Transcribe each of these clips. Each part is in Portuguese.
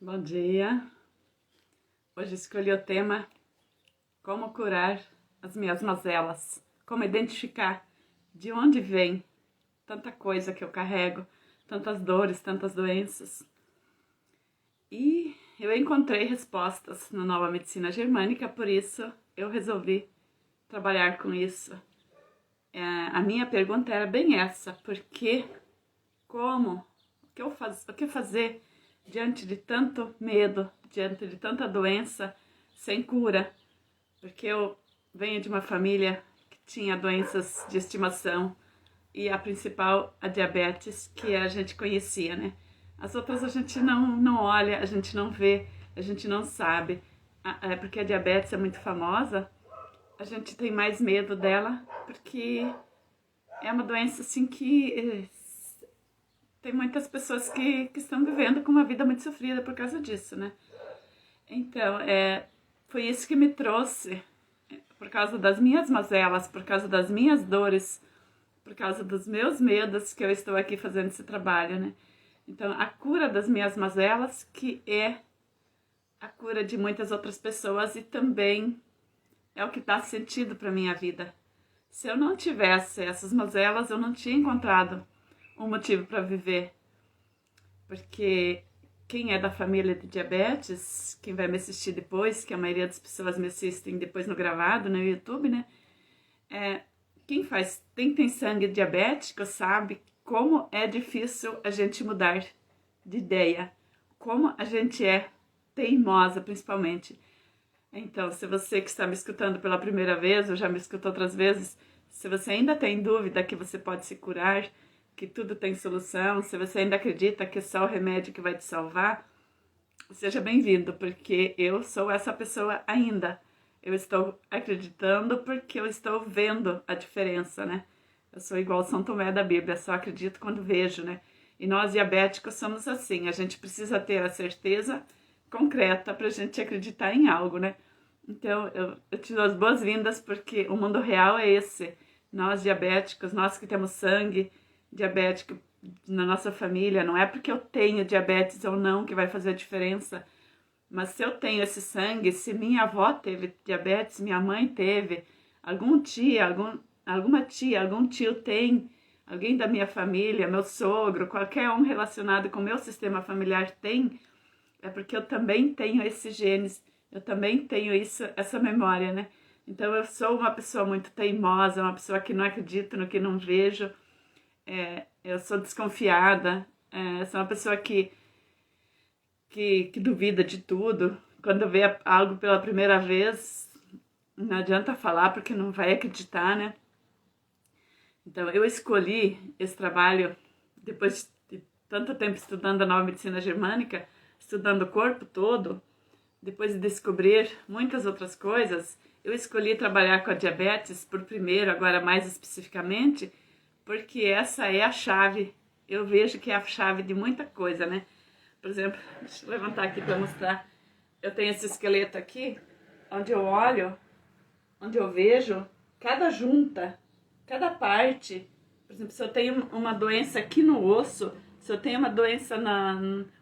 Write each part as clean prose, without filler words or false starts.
Bom dia. Hoje escolhi o tema como curar as minhas mazelas, como identificar de onde vem tanta coisa que eu carrego, tantas dores, tantas doenças. E eu encontrei respostas na nova medicina germânica, por isso eu resolvi trabalhar com isso. A minha pergunta era bem essa: por que, como, o que fazer diante de tanto medo, diante de tanta doença sem cura? Porque eu venho de uma família que tinha doenças de estimação e a principal, a diabetes, que a gente conhecia, né? As outras a gente não olha, a gente não vê, a gente não sabe. Porque a diabetes é muito famosa, a gente tem mais medo dela, porque é uma doença assim que tem muitas pessoas que estão vivendo com uma vida muito sofrida por causa disso, né? Então, foi isso que me trouxe, por causa das minhas mazelas, por causa das minhas dores, por causa dos meus medos, que eu estou aqui fazendo esse trabalho, né? Então, a cura das minhas mazelas, que é a cura de muitas outras pessoas e também é o que dá sentido para minha vida. Se eu não tivesse essas mazelas, eu não tinha encontrado um motivo para viver. Porque quem é da família de diabetes, quem vai me assistir depois, que a maioria das pessoas me assistem depois no gravado, no YouTube, né? Quem tem sangue diabético sabe como é difícil a gente mudar de ideia, como a gente é teimosa, principalmente. Então, se você que está me escutando pela primeira vez, ou já me escutou outras vezes, se você ainda tem dúvida que você pode se curar, que tudo tem solução, se você ainda acredita que é só o remédio que vai te salvar, seja bem-vindo, porque eu sou essa pessoa ainda. Eu estou acreditando porque eu estou vendo a diferença, né? Eu sou igual São Tomé da Bíblia, só acredito quando vejo, né? E nós diabéticos somos assim, a gente precisa ter a certeza concreta para a gente acreditar em algo, né? Então, eu te dou as boas-vindas porque o mundo real é esse. Nós diabéticos, nós que temos sangue diabético na nossa família, não é porque eu tenho diabetes ou não que vai fazer a diferença, mas se eu tenho esse sangue, se minha avó teve diabetes, minha mãe teve, alguma tia, algum tio tem, alguém da minha família, meu sogro, qualquer um relacionado com o meu sistema familiar tem, é porque eu também tenho esses genes, eu também tenho essa memória, né? Então eu sou uma pessoa muito teimosa, uma pessoa que não acredita no que não vejo, eu sou desconfiada, sou uma pessoa que duvida de tudo. Quando vê algo pela primeira vez, não adianta falar porque não vai acreditar, né? Então eu escolhi esse trabalho depois de tanto tempo estudando a nova medicina germânica, estudando o corpo todo, depois de descobrir muitas outras coisas, eu escolhi trabalhar com a diabetes por primeiro, agora mais especificamente, porque essa é a chave. Eu vejo que é a chave de muita coisa, né? Por exemplo, deixa eu levantar aqui para mostrar. Eu tenho esse esqueleto aqui, onde eu olho, onde eu vejo cada junta, cada parte. Por exemplo, se eu tenho uma doença aqui no osso, se eu tenho uma doença,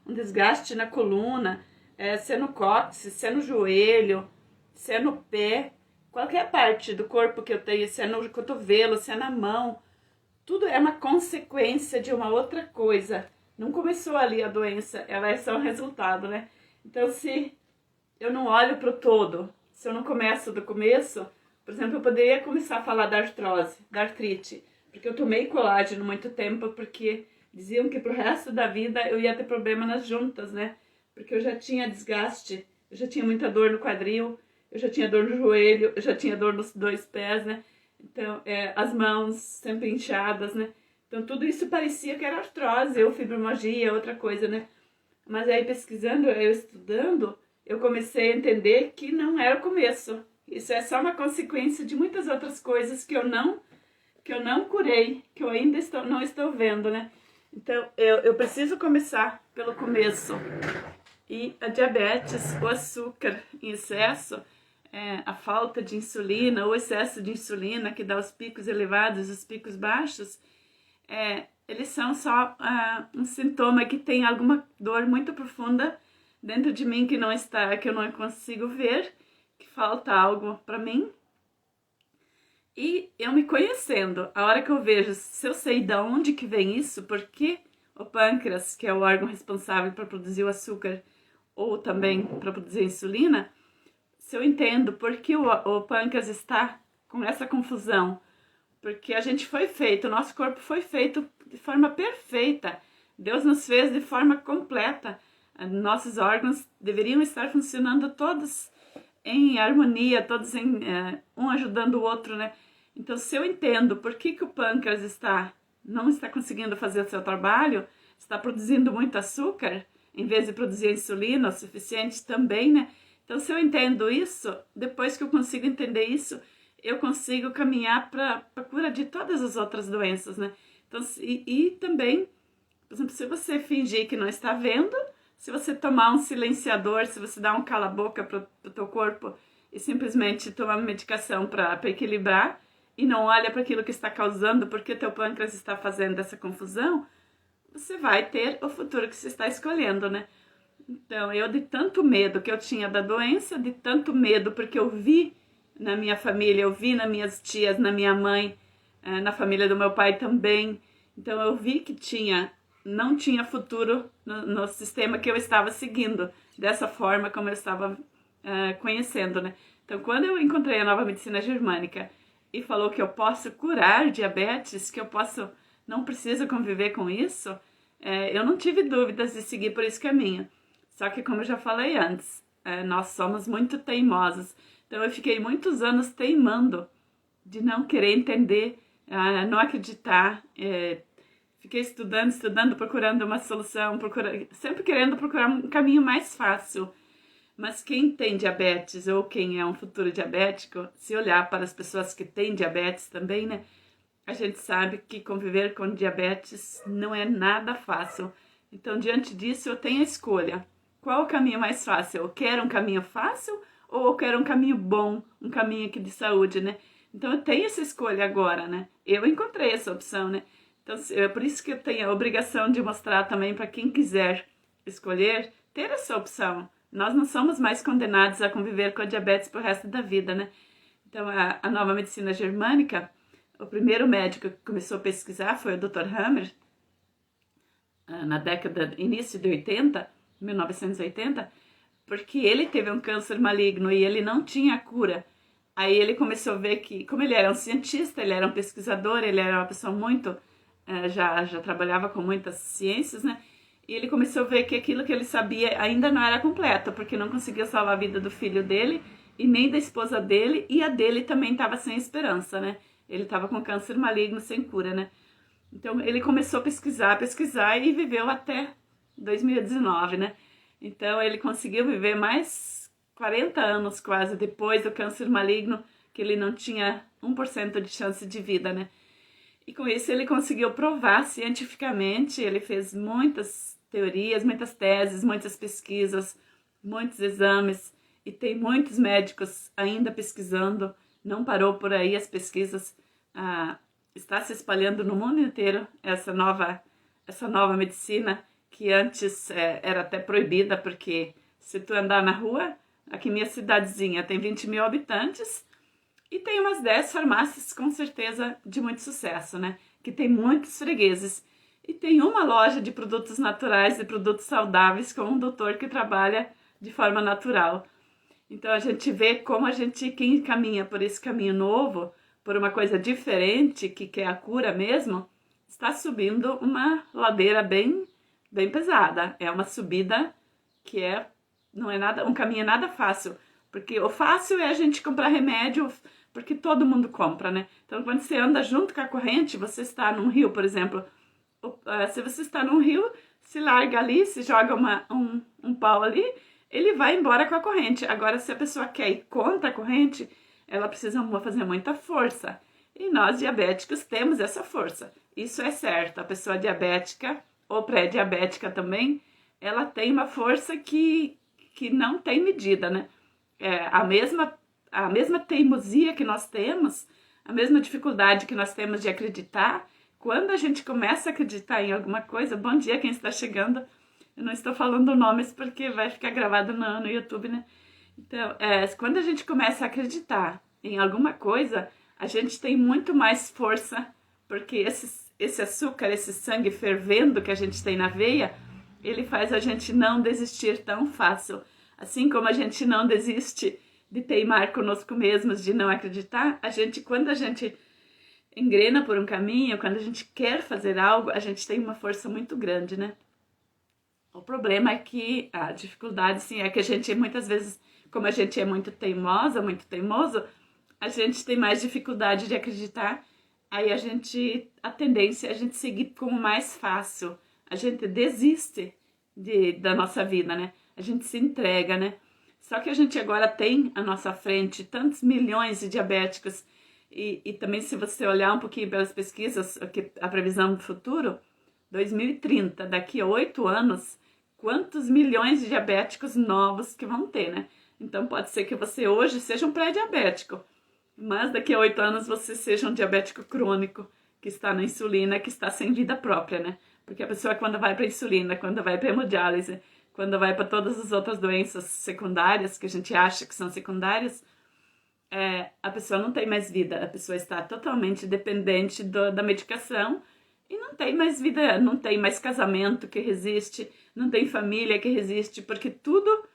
um desgaste na coluna, se é no cóccix, se é no joelho, se é no pé, qualquer parte do corpo que eu tenho, se é no cotovelo, se é na mão, tudo é uma consequência de uma outra coisa. Não começou ali a doença, ela é só um resultado, né? Então, se eu não olho para o todo, se eu não começo do começo, por exemplo, eu poderia começar a falar da artrose, da artrite, porque eu tomei colágeno muito tempo, porque diziam que pro resto da vida eu ia ter problema nas juntas, né? Porque eu já tinha desgaste, eu já tinha muita dor no quadril, eu já tinha dor no joelho, eu já tinha dor nos dois pés, né? Então, as mãos sempre inchadas, né? Então, tudo isso parecia que era artrose ou fibromialgia, outra coisa, né? Mas aí, pesquisando, eu estudando, eu comecei a entender que não era o começo. Isso é só uma consequência de muitas outras coisas que eu não curei, que eu ainda não estou vendo, né? Então, eu preciso começar pelo começo. E a diabetes, o açúcar em excesso, a falta de insulina, ou excesso de insulina, que dá os picos elevados e os picos baixos, eles são só um sintoma que tem alguma dor muito profunda dentro de mim que não está, que eu não consigo ver, que falta algo para mim. E eu me conhecendo, a hora que eu vejo, se eu sei de onde que vem isso, porque o pâncreas, que é o órgão responsável para produzir o açúcar ou também para produzir a insulina, se eu entendo por que o pâncreas está com essa confusão, porque a gente foi feito, o nosso corpo foi feito de forma perfeita, Deus nos fez de forma completa, nossos órgãos deveriam estar funcionando todos em harmonia, todos um ajudando o outro, né? Então, se eu entendo por que o pâncreas não está conseguindo fazer o seu trabalho, está produzindo muito açúcar, em vez de produzir insulina o suficiente também, né? Então, se eu entendo isso, depois que eu consigo entender isso, eu consigo caminhar para a cura de todas as outras doenças, né? Então, e também, por exemplo, se você fingir que não está vendo, se você tomar um silenciador, se você dar um cala-boca para o teu corpo e simplesmente tomar uma medicação para equilibrar e não olha para aquilo que está causando, porque teu pâncreas está fazendo essa confusão, você vai ter o futuro que você está escolhendo, né? Então, eu de tanto medo que eu tinha da doença, de tanto medo porque eu vi na minha família, eu vi nas minhas tias, na minha mãe, na família do meu pai também. Então, eu vi que não tinha futuro no sistema que eu estava seguindo, dessa forma como eu estava conhecendo, né? Então, quando eu encontrei a nova medicina germânica e falou que eu posso curar diabetes, que eu não preciso conviver com isso, eu não tive dúvidas de seguir por esse caminho. Só que, como eu já falei antes, nós somos muito teimosos. Então, eu fiquei muitos anos teimando de não querer entender, não acreditar. Fiquei estudando, procurando uma solução, sempre querendo procurar um caminho mais fácil. Mas quem tem diabetes ou quem é um futuro diabético, se olhar para as pessoas que têm diabetes também, né? A gente sabe que conviver com diabetes não é nada fácil. Então, diante disso, eu tenho a escolha. Qual o caminho mais fácil? Eu quero um caminho fácil ou eu quero um caminho bom, um caminho aqui de saúde, né? Então, eu tenho essa escolha agora, né? Eu encontrei essa opção, né? Então, é por isso que eu tenho a obrigação de mostrar também para quem quiser escolher, ter essa opção. Nós não somos mais condenados a conviver com a diabetes pro resto da vida, né? Então, a nova medicina germânica, o primeiro médico que começou a pesquisar foi o Dr. Hammer, na início de 80, 1980, porque ele teve um câncer maligno e ele não tinha cura. Aí ele começou a ver que, como ele era um cientista, ele era um pesquisador, ele era uma pessoa muito, já trabalhava com muitas ciências, né? E ele começou a ver que aquilo que ele sabia ainda não era completo, porque não conseguia salvar a vida do filho dele e nem da esposa dele, e a dele também estava sem esperança, né? Ele estava com câncer maligno sem cura, né? Então ele começou a pesquisar e viveu até 2019, né? Então ele conseguiu viver mais 40 anos quase depois do câncer maligno, que ele não tinha 1% de chance de vida, né? E com isso ele conseguiu provar cientificamente, ele fez muitas teorias, muitas teses, muitas pesquisas, muitos exames, e tem muitos médicos ainda pesquisando, não parou por aí as pesquisas, está se espalhando no mundo inteiro essa nova medicina, que antes era até proibida, porque se tu andar na rua, aqui minha cidadezinha tem 20 mil habitantes, e tem umas 10 farmácias, com certeza, de muito sucesso, né? Que tem muitos fregueses. E tem uma loja de produtos naturais e produtos saudáveis com um doutor que trabalha de forma natural. Então, a gente vê como quem caminha por esse caminho novo, por uma coisa diferente, que é a cura mesmo, está subindo uma ladeira bem pesada. É uma subida que não é nada, um caminho nada fácil. Porque o fácil é a gente comprar remédio, porque todo mundo compra, né? Então, quando você anda junto com a corrente, você está num rio, por exemplo, se você está num rio, se larga ali, se joga um pau ali, ele vai embora com a corrente. Agora, se a pessoa quer ir contra a corrente, ela precisa fazer muita força. E nós, diabéticos, temos essa força. Isso é certo. A pessoa diabética, ou pré-diabética também, ela tem uma força que não tem medida, né? A mesma teimosia que nós temos, a mesma dificuldade que nós temos de acreditar, quando a gente começa a acreditar em alguma coisa, bom dia quem está chegando, Eu não estou falando nomes porque vai ficar gravado no YouTube, né? Então, quando a gente começa a acreditar em alguma coisa, a gente tem muito mais força, porque esse açúcar, esse sangue fervendo que a gente tem na veia, ele faz a gente não desistir tão fácil. Assim como a gente não desiste de teimar conosco mesmos, de não acreditar, quando a gente engrena por um caminho, quando a gente quer fazer algo, a gente tem uma força muito grande, né? O problema é que a dificuldade, sim, é que a gente muitas vezes, como a gente é muito teimosa, muito teimoso, a gente tem mais dificuldade de acreditar, aí a tendência é a gente seguir como mais fácil, a gente desiste da nossa vida, né? A gente se entrega, né? Só que a gente agora tem à nossa frente tantos milhões de diabéticos e também se você olhar um pouquinho pelas pesquisas, a previsão do futuro, 2030, daqui a 8 anos, quantos milhões de diabéticos novos que vão ter, né? Então pode ser que você hoje seja um pré-diabético, mas daqui a 8 anos você seja um diabético crônico, que está na insulina, que está sem vida própria, né? Porque a pessoa quando vai para insulina, quando vai para hemodiálise, quando vai para todas as outras doenças secundárias, que a gente acha que são secundárias, a pessoa não tem mais vida, a pessoa está totalmente dependente da medicação e não tem mais vida, não tem mais casamento que resiste, não tem família que resiste, porque tudo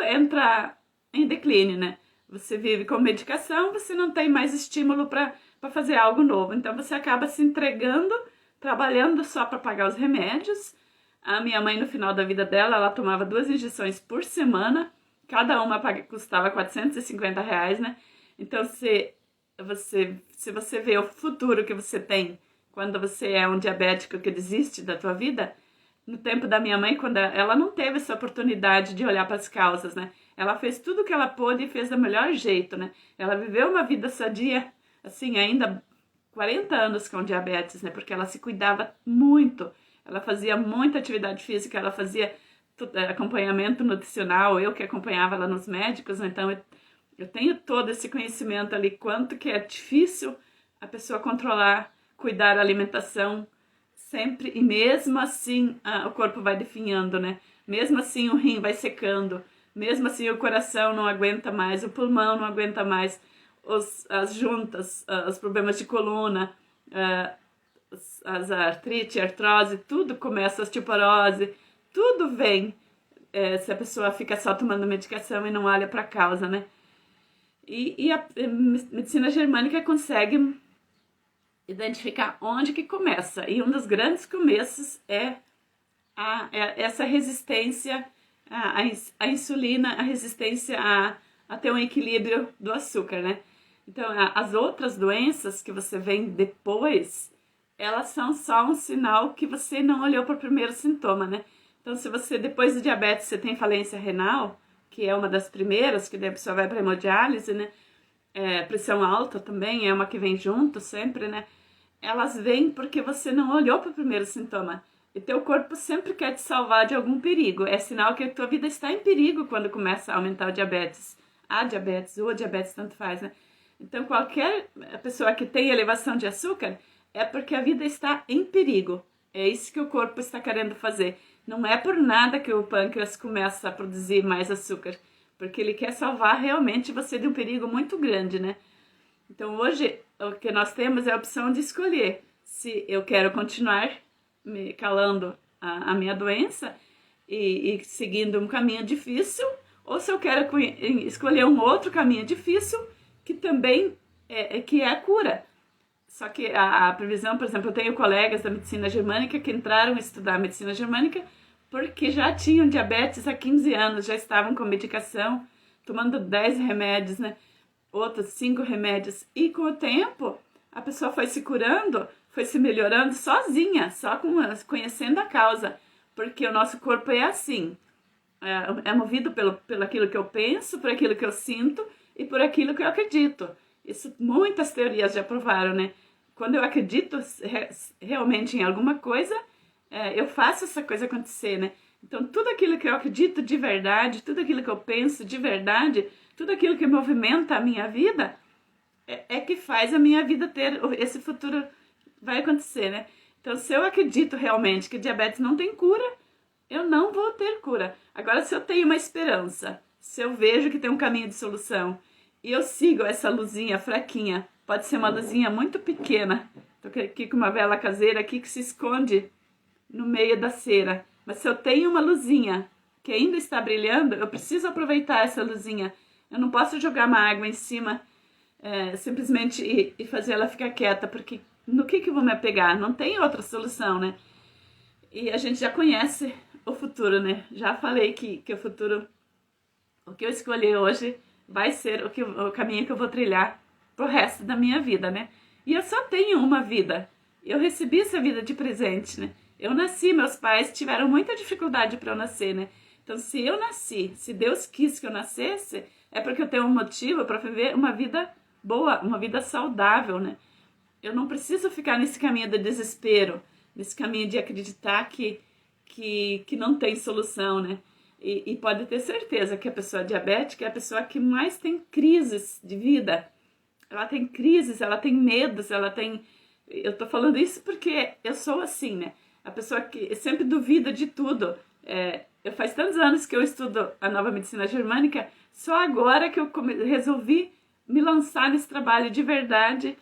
entra em declínio, né? Você vive com medicação, você não tem mais estímulo para fazer algo novo, então você acaba se entregando, trabalhando só para pagar os remédios. A minha mãe, no final da vida dela, ela tomava 2 injeções por semana, cada uma custava R$ 450, né? Então, se você vê o futuro que você tem quando você é um diabético que desiste da tua vida, no tempo da minha mãe, quando ela não teve essa oportunidade de olhar para as causas, né? Ela fez tudo o que ela pôde e fez do melhor jeito, né? Ela viveu uma vida sadia, assim, ainda 40 anos com diabetes, né? Porque ela se cuidava muito, ela fazia muita atividade física, ela fazia acompanhamento nutricional, eu que acompanhava ela nos médicos, né? Então eu tenho todo esse conhecimento ali, quanto que é difícil a pessoa controlar, cuidar da alimentação sempre, e mesmo assim o corpo vai definhando, né? Mesmo assim o rim vai secando, mesmo assim o coração não aguenta mais, o pulmão não aguenta mais, as juntas, os problemas de coluna, as artrite, artrose, tudo começa, osteoporose, tudo vem se a pessoa fica só tomando medicação e não olha para a causa, né? E a medicina germânica consegue identificar onde que começa. E um dos grandes começos é essa resistência à insulina, a resistência a ter um equilíbrio do açúcar, né? Então, as outras doenças que você vem depois, elas são só um sinal que você não olhou para o primeiro sintoma, né? Então, se você, depois do diabetes, você tem falência renal, que é uma das primeiras, que daí a pessoa vai para hemodiálise, né? Pressão alta também é uma que vem junto sempre, né? Elas vêm porque você não olhou para o primeiro sintoma. E teu corpo sempre quer te salvar de algum perigo. É sinal que a tua vida está em perigo quando começa a aumentar o diabetes. A diabetes ou a diabetes, tanto faz, né? Então, qualquer pessoa que tem elevação de açúcar é porque a vida está em perigo. É isso que o corpo está querendo fazer. Não é por nada que o pâncreas começa a produzir mais açúcar, porque ele quer salvar realmente você de um perigo muito grande, né? Então, hoje, o que nós temos é a opção de escolher se eu quero continuar me calando a minha doença e seguindo um caminho difícil, ou se eu quero escolher um outro caminho difícil, que também que é a cura. Só que a previsão, por exemplo, eu tenho colegas da medicina germânica que entraram a estudar medicina germânica porque já tinham diabetes há 15 anos, já estavam com medicação, tomando 10 remédios, né? Outros 5 remédios. E com o tempo, a pessoa foi se curando, foi se melhorando sozinha, só conhecendo a causa. Porque o nosso corpo é assim, é movido pelo aquilo que eu penso, por aquilo que eu sinto e por aquilo que eu acredito. Isso muitas teorias já provaram, né? Quando eu acredito realmente em alguma coisa, eu faço essa coisa acontecer, né? Então, tudo aquilo que eu acredito de verdade, tudo aquilo que eu penso de verdade, tudo aquilo que movimenta a minha vida, é que faz a minha vida ter esse futuro, vai acontecer, né? Então, se eu acredito realmente que diabetes não tem cura, eu não vou ter cura. Agora, se eu tenho uma esperança, se eu vejo que tem um caminho de solução e eu sigo essa luzinha fraquinha, pode ser uma luzinha muito pequena, tô aqui com uma vela caseira aqui que se esconde no meio da cera, mas se eu tenho uma luzinha que ainda está brilhando, eu preciso aproveitar essa luzinha. Eu não posso jogar uma água em cima simplesmente e fazer ela ficar quieta, porque no que eu vou me apegar? Não tem outra solução, né? E a gente já conhece o futuro, né? Já falei que o futuro, o que eu escolher hoje, vai ser o caminho que eu vou trilhar pro resto da minha vida, né? E eu só tenho uma vida. Eu recebi essa vida de presente, né? Eu nasci, meus pais tiveram muita dificuldade para eu nascer, né? Então, se eu nasci, se Deus quis que eu nascesse, é porque eu tenho um motivo para viver uma vida boa, uma vida saudável, né? Eu não preciso ficar nesse caminho do desespero, nesse caminho de acreditar que não tem solução, né? E pode ter certeza que a pessoa diabética é a pessoa que mais tem crises de vida. Ela tem crises, ela tem medos, ela tem... Eu tô falando isso porque eu sou assim, né? A pessoa que sempre duvida de tudo. Eu faz tantos anos que eu estudo a nova medicina germânica, só agora que eu resolvi me lançar nesse trabalho de verdade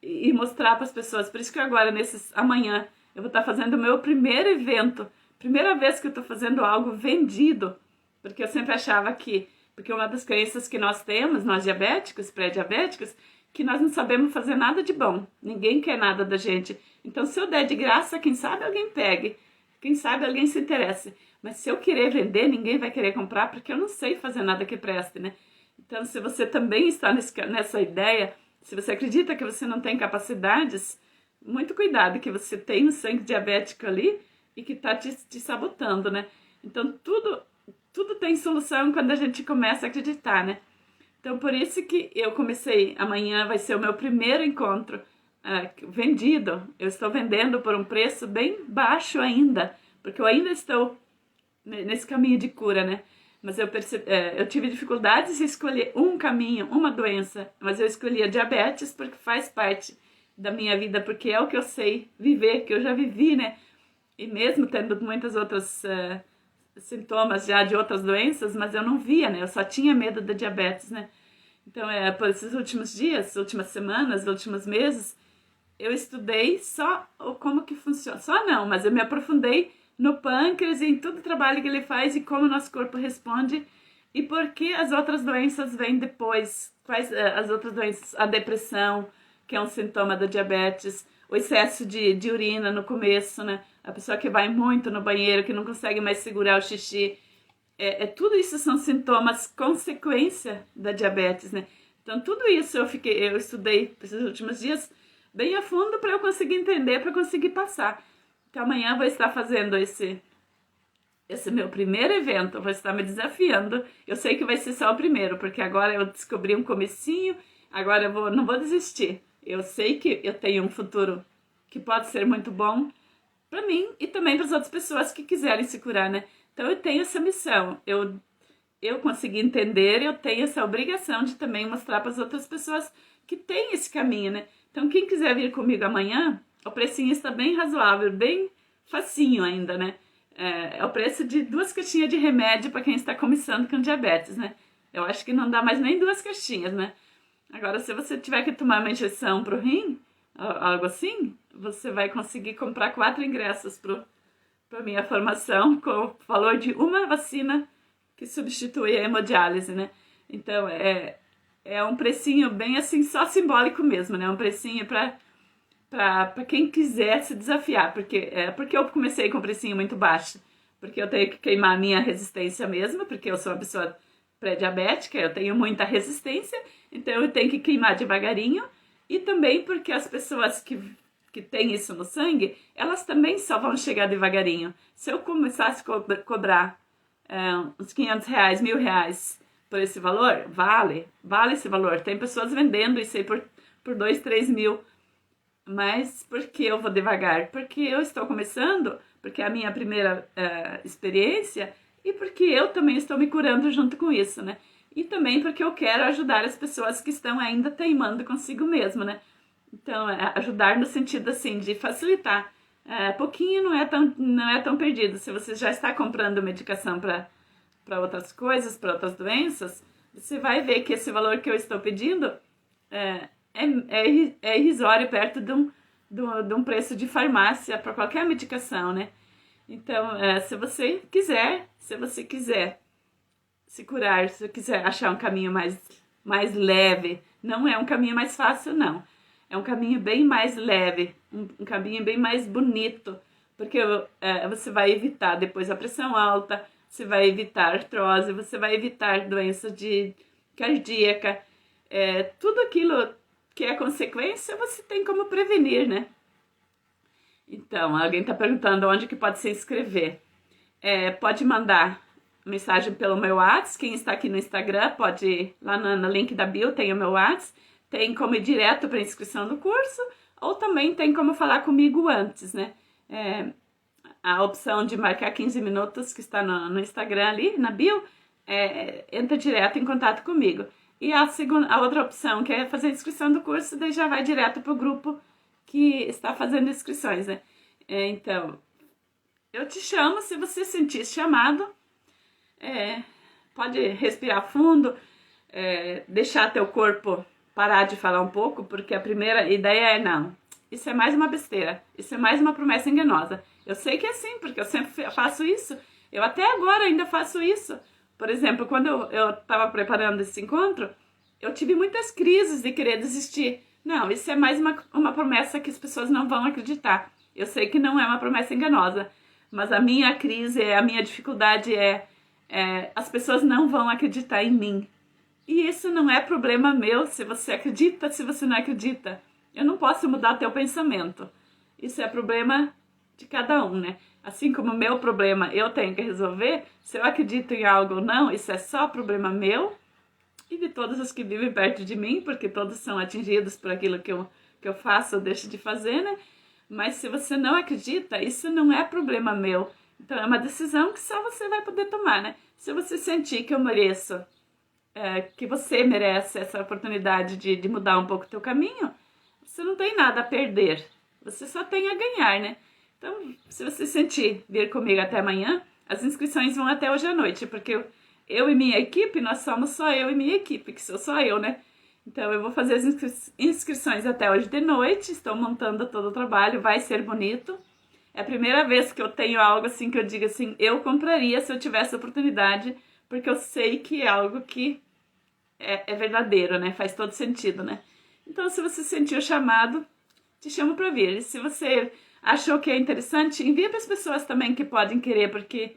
e mostrar para as pessoas. Por isso que agora, amanhã, eu vou estar fazendo o meu primeiro evento. Primeira vez que eu estou fazendo algo vendido. Porque eu sempre achava que... Porque uma das crenças que nós temos, nós diabéticos, pré-diabéticos, que nós não sabemos fazer nada de bom. Ninguém quer nada da gente. Então, se eu der de graça, quem sabe alguém pegue. Quem sabe alguém se interesse. Mas se eu querer vender, ninguém vai querer comprar, porque eu não sei fazer nada que preste, né? Então, se você também está nessa ideia, se você acredita que você não tem capacidades, muito cuidado, que você tem um sangue diabético ali e que está te sabotando, né? Então, tudo tem solução quando a gente começa a acreditar, né? Então, por isso que eu comecei, amanhã vai ser o meu primeiro encontro vendido. Eu estou vendendo por um preço bem baixo ainda, porque eu ainda estou nesse caminho de cura, né? Mas eu tive dificuldades em escolher um caminho, uma doença, mas eu escolhi a diabetes porque faz parte da minha vida, porque é o que eu sei viver, que eu já vivi, né? E mesmo tendo muitas outras sintomas já de outras doenças, mas eu não via, né? Eu só tinha medo da diabetes, né? Então, por esses últimos dias, últimas semanas, últimos meses, eu estudei só como que funciona. Só não, mas eu me aprofundei no pâncreas e em todo o trabalho que ele faz e como o nosso corpo responde e por que as outras doenças vêm depois. Quais as outras doenças? A depressão, que é um sintoma da diabetes, o excesso de urina no começo, né? A pessoa que vai muito no banheiro, que não consegue mais segurar o xixi. Tudo isso são sintomas, consequência da diabetes, né? Então, tudo isso eu estudei esses últimos dias bem a fundo para eu conseguir entender, para conseguir passar. Então, amanhã eu vou estar fazendo esse meu primeiro evento, eu vou estar me desafiando. Eu sei que vai ser só o primeiro, porque agora eu descobri um comecinho, agora não vou desistir. Eu sei que eu tenho um futuro que pode ser muito bom para mim e também para as outras pessoas que quiserem se curar, né? Então, eu tenho essa missão. Eu consegui entender, eu tenho essa obrigação de também mostrar para as outras pessoas que tem esse caminho, né? Então, quem quiser vir comigo amanhã, o precinho está bem razoável, bem facinho ainda, né? É o preço de 2 caixinhas de remédio para quem está começando com diabetes, né? Eu acho que não dá mais nem 2 caixinhas, né? Agora, se você tiver que tomar uma injeção pro rim, algo assim, você vai conseguir comprar 4 ingressos para minha formação com o valor de uma vacina que substitui a hemodiálise, né? Então, é um precinho bem assim, só simbólico mesmo, né? Um precinho para quem quiser se desafiar, porque eu comecei com um precinho muito baixo, porque eu tenho que queimar a minha resistência mesmo, porque eu sou uma pessoa pré-diabética, eu tenho muita resistência, então eu tenho que queimar devagarinho, e também porque as pessoas que têm isso no sangue, elas também só vão chegar devagarinho. Se eu começasse a cobrar uns 500 reais, 1.000 reais por esse valor, vale esse valor. Tem pessoas vendendo isso aí por 2, 3 mil. Mas por que eu vou devagar? Porque eu estou começando, porque é a minha primeira experiência e porque eu também estou me curando junto com isso, né? E também porque eu quero ajudar as pessoas que estão ainda teimando consigo mesmo, né? Então, ajudar no sentido, assim, de facilitar pouquinho não é tão perdido. Se você já está comprando medicação para outras coisas, para outras doenças, você vai ver que esse valor que eu estou pedindo é irrisório perto de um preço de farmácia para qualquer medicação, né? Então, se você quiser se curar, se você quiser achar um caminho mais leve, não é um caminho mais fácil, não. É um caminho bem mais leve, um caminho bem mais bonito, porque você vai evitar depois a pressão alta, você vai evitar artrose, você vai evitar doença cardíaca, tudo aquilo que é consequência, você tem como prevenir, né? Então, alguém está perguntando onde que pode se inscrever. Pode mandar mensagem pelo meu WhatsApp. Quem está aqui no Instagram pode ir lá no link da bio, tem o meu WhatsApp. Tem como ir direto para a inscrição do curso, ou também tem como falar comigo antes, né? A opção de marcar 15 minutos que está no Instagram ali, na bio, entra direto em contato comigo. E a outra opção, que é fazer a inscrição do curso, daí já vai direto para o grupo que está fazendo inscrições, né? Então, eu te chamo, se você sentir chamado, pode respirar fundo, deixar teu corpo parar de falar um pouco, porque a primeira ideia não, isso é mais uma besteira, isso é mais uma promessa enganosa. Eu sei que é assim, porque eu sempre faço isso, eu até agora ainda faço isso. Por exemplo, quando eu estava preparando esse encontro, eu tive muitas crises de querer desistir. Não, isso é mais uma promessa que as pessoas não vão acreditar. Eu sei que não é uma promessa enganosa, mas a minha crise, a minha dificuldade as pessoas não vão acreditar em mim. E isso não é problema meu, se você acredita, se você não acredita. Eu não posso mudar teu pensamento. Isso é problema de cada um, né? Assim como o meu problema eu tenho que resolver, se eu acredito em algo ou não, isso é só problema meu e de todos os que vivem perto de mim, porque todos são atingidos por aquilo que eu faço ou deixo de fazer, né? Mas se você não acredita, isso não é problema meu. Então é uma decisão que só você vai poder tomar, né? Se você sentir que eu mereço, que você merece essa oportunidade de mudar um pouco o teu caminho, você não tem nada a perder, você só tem a ganhar, né? Então, se você sentir vir comigo até amanhã, as inscrições vão até hoje à noite, porque eu e minha equipe, nós somos só eu e minha equipe, que sou só eu, né? Então, eu vou fazer as inscrições até hoje de noite, estou montando todo o trabalho, vai ser bonito. É a primeira vez que eu tenho algo assim que eu digo assim, eu compraria se eu tivesse a oportunidade, porque eu sei que é algo que é verdadeiro, né? Faz todo sentido, né? Então, se você sentir o chamado, te chamo para vir. E se você achou que é interessante, envia para as pessoas também que podem querer, porque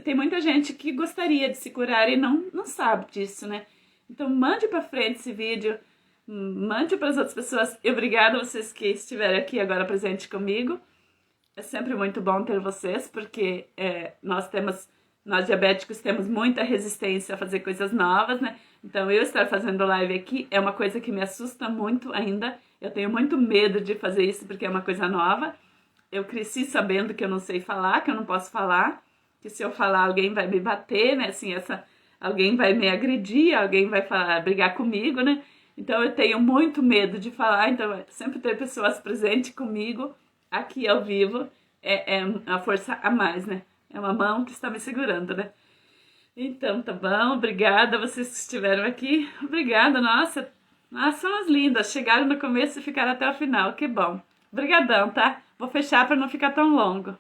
tem muita gente que gostaria de se curar e não sabe disso, né? Então, mande para frente esse vídeo, mande para as outras pessoas. E obrigada a vocês que estiveram aqui agora presente comigo. É sempre muito bom ter vocês, porque nós diabéticos temos muita resistência a fazer coisas novas, né? Então, eu estar fazendo live aqui é uma coisa que me assusta muito ainda. Eu tenho muito medo de fazer isso porque é uma coisa nova. Eu cresci sabendo que eu não sei falar, que eu não posso falar, que se eu falar alguém vai me bater, né? Assim, alguém vai me agredir, alguém vai brigar comigo, né? Então, eu tenho muito medo de falar. Então, sempre ter pessoas presentes comigo aqui ao vivo é uma força a mais, né? É uma mão que está me segurando, né? Então, tá bom. Obrigada a vocês que estiveram aqui. Obrigada, nossa. Nossa, são as lindas. Chegaram no começo e ficaram até o final. Que bom. Obrigadão, tá? Vou fechar para não ficar tão longo.